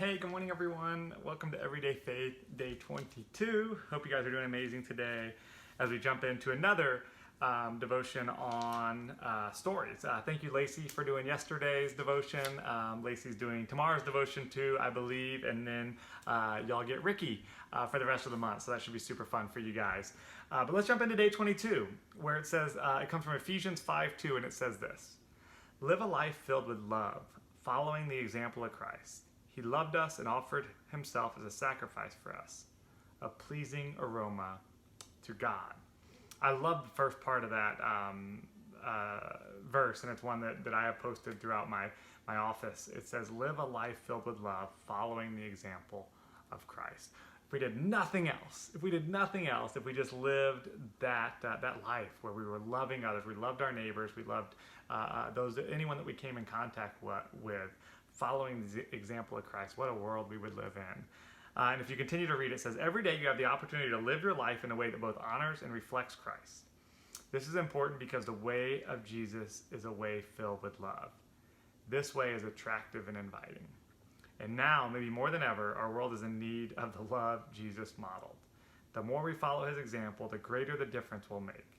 Hey, good morning everyone. Welcome to Everyday Faith, day 22. Hope you guys are doing amazing today as we jump into another devotion on stories. Thank you, Lacey, for doing yesterday's devotion. Lacey's doing tomorrow's devotion too, I believe, and then y'all get Ricky for the rest of the month, so that should be super fun for you guys. But let's jump into day 22, where it says, it comes from Ephesians 5:2, and it says this: Live a life filled with love, following the example of Christ. He loved us and offered himself as a sacrifice for us, a pleasing aroma to God. I love the first part of that verse, and it's one that I have posted throughout my office. It says, live a life filled with love, following the example of Christ. If we did nothing else, if we just lived that life where we were loving others, we loved our neighbors, we loved anyone that we came in contact with, following the example of Christ, what a world we would live in. And if you continue to read, it says, every day you have the opportunity to live your life in a way that both honors and reflects Christ. This is important because the way of Jesus is a way filled with love. This way is attractive and inviting. And now, maybe more than ever, our world is in need of the love Jesus modeled. The more we follow his example, the greater the difference we'll make.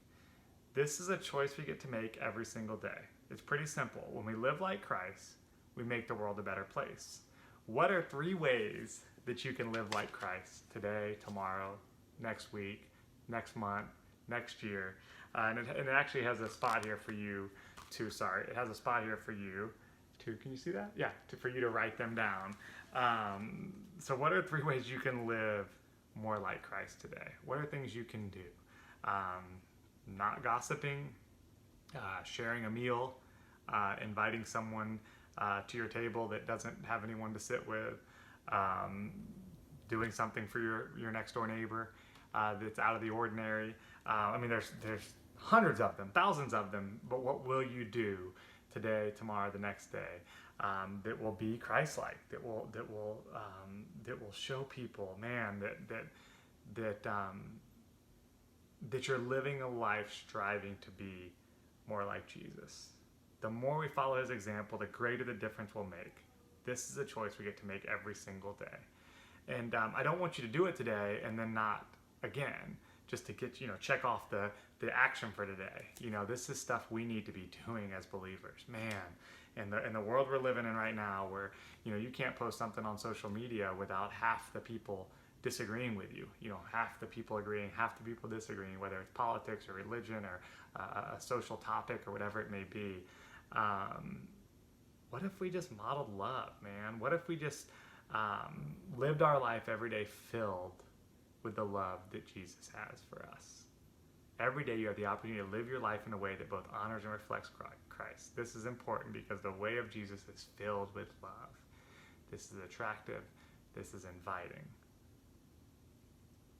This is a choice we get to make every single day. It's pretty simple. When we live like Christ, we make the world a better place. What are 3 ways that you can live like Christ today, tomorrow, next week, next month, next year? And it actually has a spot here for you to, it has a spot here for you to, can you see that? Yeah, for you to write them down. So what are 3 ways you can live more like Christ today? What are things you can do? Not gossiping, sharing a meal, inviting someone to your table that doesn't have anyone to sit with, doing something for your next door neighbor that's out of the ordinary. I mean, there's hundreds of them, thousands of them, but what will you do today, tomorrow, the next day that will be Christ-like, that will show people, man, that you're living a life striving to be more like Jesus. The more we follow his example, the greater the difference we'll make. This is a choice we get to make every single day. And I don't want you to do it today and then not again, just to get, check off the action for today. This is stuff we need to be doing as believers. Man, in the world we're living in right now, where, you can't post something on social media without half the people disagreeing with you. Half the people agreeing, half the people disagreeing, whether it's politics or religion or a social topic or whatever it may be. What if we just modeled love, man? What if we just lived our life every day filled with the love that Jesus has for us? Every day you have the opportunity to live your life in a way that both honors and reflects Christ. This is important because the way of Jesus is filled with love. This is attractive. This is inviting.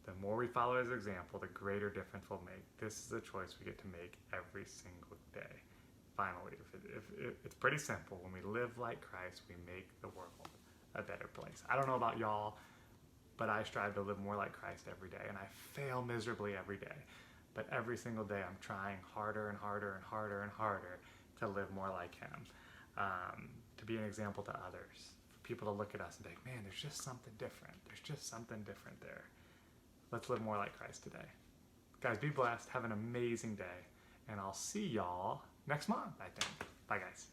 The more we follow his example, the greater difference we'll make. This is a choice we get to make every single day. Finally, if it's pretty simple. When we live like Christ, we make the world a better place. I don't know about y'all, but I strive to live more like Christ every day, and I fail miserably every day. But every single day, I'm trying harder and harder and harder and harder to live more like him, to be an example to others, for people to look at us and think, man, there's just something different. There's just something different there. Let's live more like Christ today. Guys, be blessed. Have an amazing day. And I'll see y'all next month, I think. Bye, guys.